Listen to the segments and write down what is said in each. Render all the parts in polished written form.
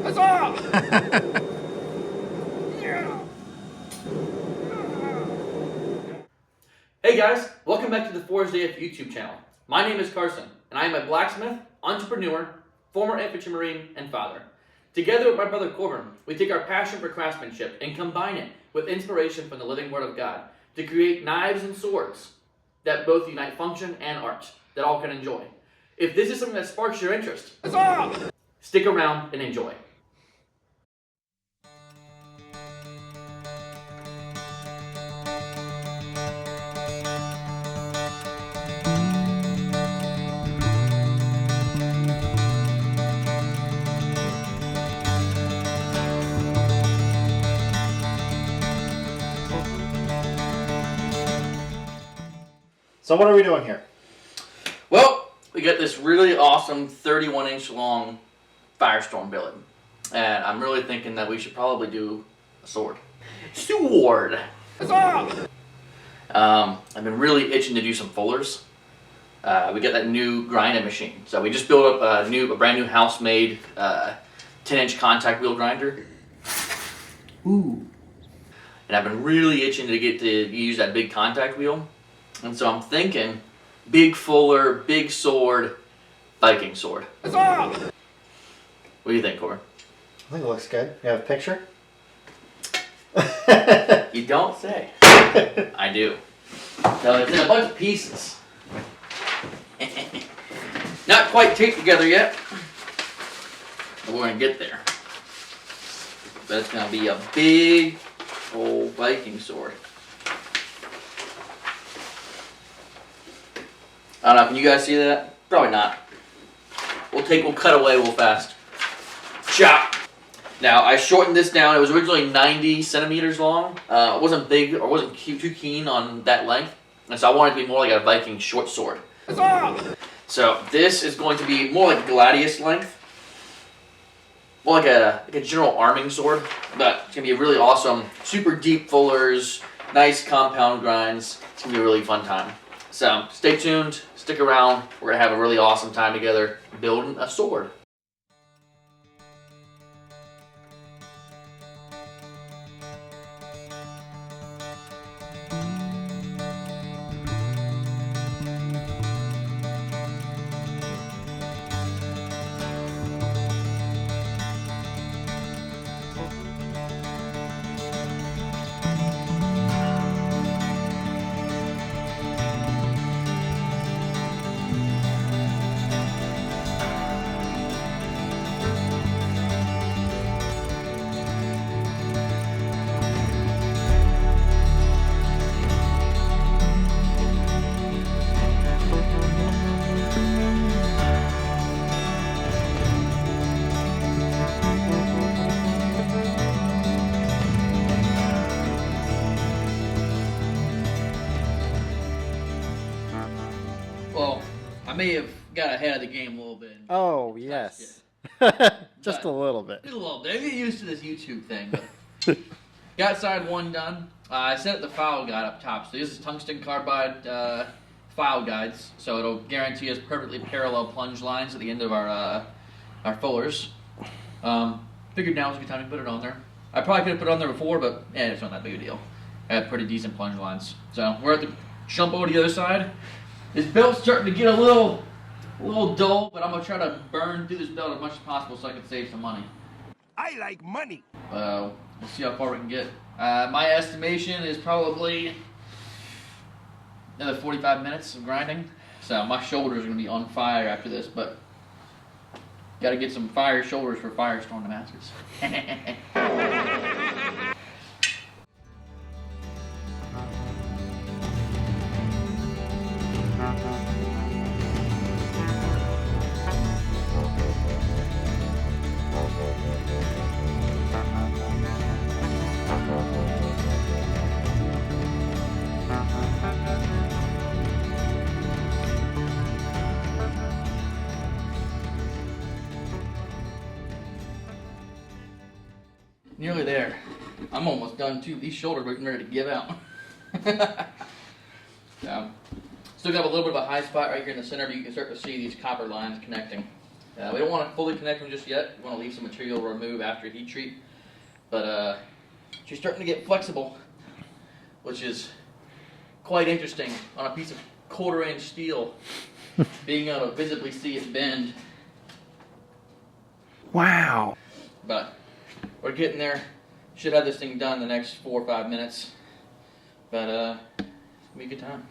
Hey guys, welcome back to the Forge AF YouTube channel. My name is Carson, and I am a blacksmith, entrepreneur, former infantry marine, and father. Together with my brother Corbin, we take our passion for craftsmanship and combine it with inspiration from the living Word of God to create knives and swords that both unite function and art that all can enjoy. If this is something that sparks your interest, stick around and enjoy. So what are we doing here? Well, we got this really awesome 31-inch long Fire Storm Billet. And I'm really thinking that we should probably do a sword. Sword! I've been really itching to do some fullers. We got that new grinding machine. So we just built up a brand new house-made 10-inch contact wheel grinder. Ooh. And I've been really itching to get to use that big contact wheel. And so I'm thinking, big fuller, big sword, Viking sword. What do you think, Corey? I think it looks good. You have a picture? You don't say. I do. So it's in a bunch of pieces. Not quite taped together yet. But we're going to get there. But it's going to be a big old Viking sword. I don't know, can you guys see that? Probably not. We'll cut away real fast. Chop! Now, I shortened this down. It was originally 90 centimeters long. It wasn't big, or wasn't too keen on that length. And so I wanted it to be more like a Viking short sword. So this is going to be more like gladius length. More like a general arming sword. But it's going to be a really awesome, super deep fullers, nice compound grinds. It's going to be a really fun time. So stay tuned, stick around. We're going to have a really awesome time together building a sword. Well, I may have got ahead of the game a little bit. Oh, yes. Just a little bit. Just a little bit. I get used to this YouTube thing. But got side one done. I set the file guide up top. So this is tungsten carbide file guides. So it'll guarantee us perfectly parallel plunge lines at the end of our fullers. Figured now was a good time to put it on there. I probably could have put it on there before, but it's not that big a deal. I have pretty decent plunge lines. So we're at the jump over to the other side. This belt's starting to get a little dull, but I'm going to try to burn through this belt as much as possible so I can save some money. I like money. We'll see how far we can get. My estimation is probably another 45 minutes of grinding. So my shoulders are going to be on fire after this, but got to get some fire shoulders for Fire Storm Damascus. Nearly there. I'm almost done too. These shoulders are getting ready to give out. Still got a little bit of a high spot right here in the center, but you can start to see these copper lines connecting. We don't want to fully connect them just yet. We want to leave some material to remove after heat treat. But she's starting to get flexible, which is quite interesting on a piece of 1/4 inch steel. Being able to visibly see it bend. Wow. But we're getting there. Should have this thing done in the next 4 or 5 minutes. But it's gonna be a good time.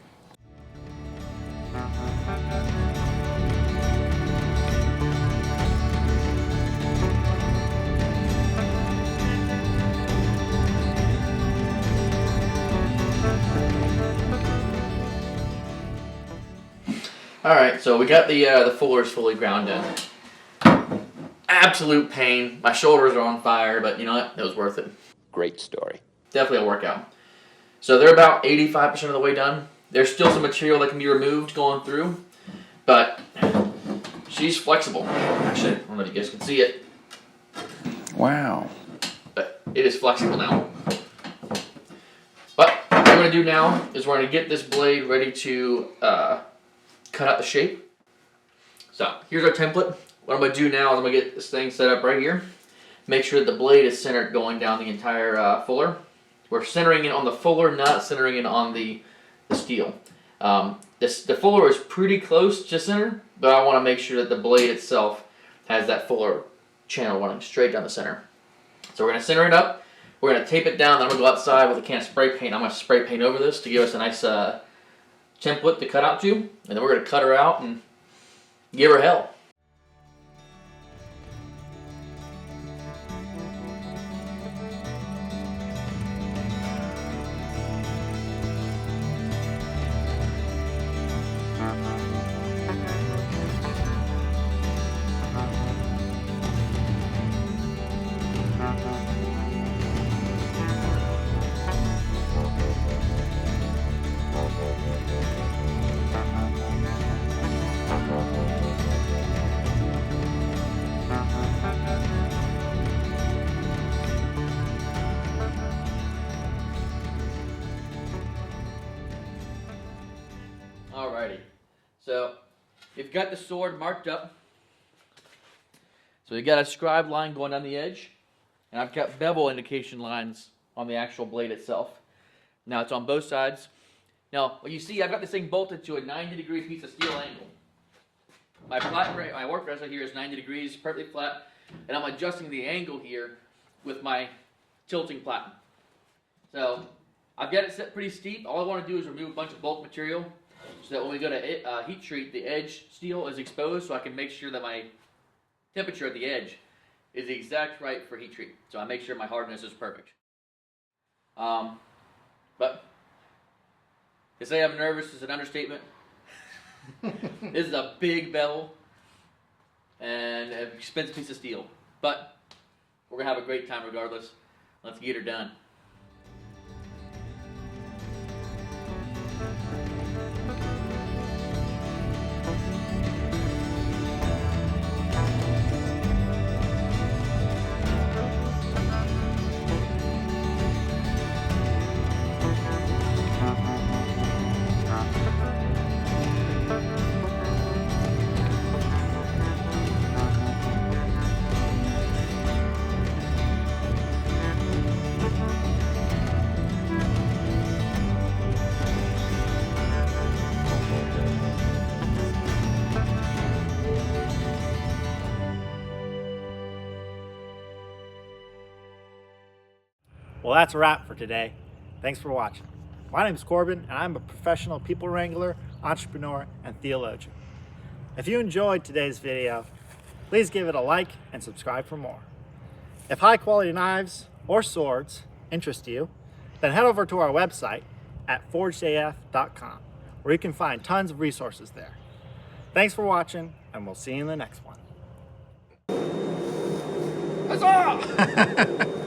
Alright, so we got the fullers fully ground in. Absolute pain. My shoulders are on fire, but you know what? It was worth it. Great story. Definitely a workout. So they're about 85% of the way done. There's still some material that can be removed going through, but she's flexible. Actually, I don't know if you guys can see it. Wow. But it is flexible now. But what we're going to do now is we're going to get this blade ready to cut out the shape. So here's our template. What I'm going to do now is I'm going to get this thing set up right here. Make sure that the blade is centered going down the entire fuller. We're centering it on the fuller, not centering it on the steel. The fuller is pretty close to center, but I want to make sure that the blade itself has that fuller channel running straight down the center. So we're going to center it up. We're going to tape it down. Then I'm going to go outside with a can of spray paint. I'm going to spray paint over this to give us a nice template to cut out to. And then we're going to cut her out and give her hell. Alrighty, so we've got the sword marked up. So we've got a scribe line going down the edge, and I've got bevel indication lines on the actual blade itself. Now it's on both sides. Now, what you see, I've got this thing bolted to a 90-degree piece of steel angle. My work rest right here is 90 degrees, perfectly flat, and I'm adjusting the angle here with my tilting platen. So I've got it set pretty steep. All I want to do is remove a bunch of bulk material so that when we go to heat treat, the edge steel is exposed, so I can make sure that my temperature at the edge is the exact right for heat treat. So I make sure my hardness is perfect. But to say I'm nervous is an understatement. This is a big bevel and an expensive piece of steel. But we're going to have a great time regardless. Let's get her done. Well, that's a wrap for today. Thanks for watching. My name is Corbin, and I'm a professional people wrangler, entrepreneur, and theologian. If you enjoyed today's video, please give it a like and subscribe for more. If high-quality knives or swords interest you, then head over to our website at forgedaf.com, where you can find tons of resources there. Thanks for watching, and we'll see you in the next one. Huzzah!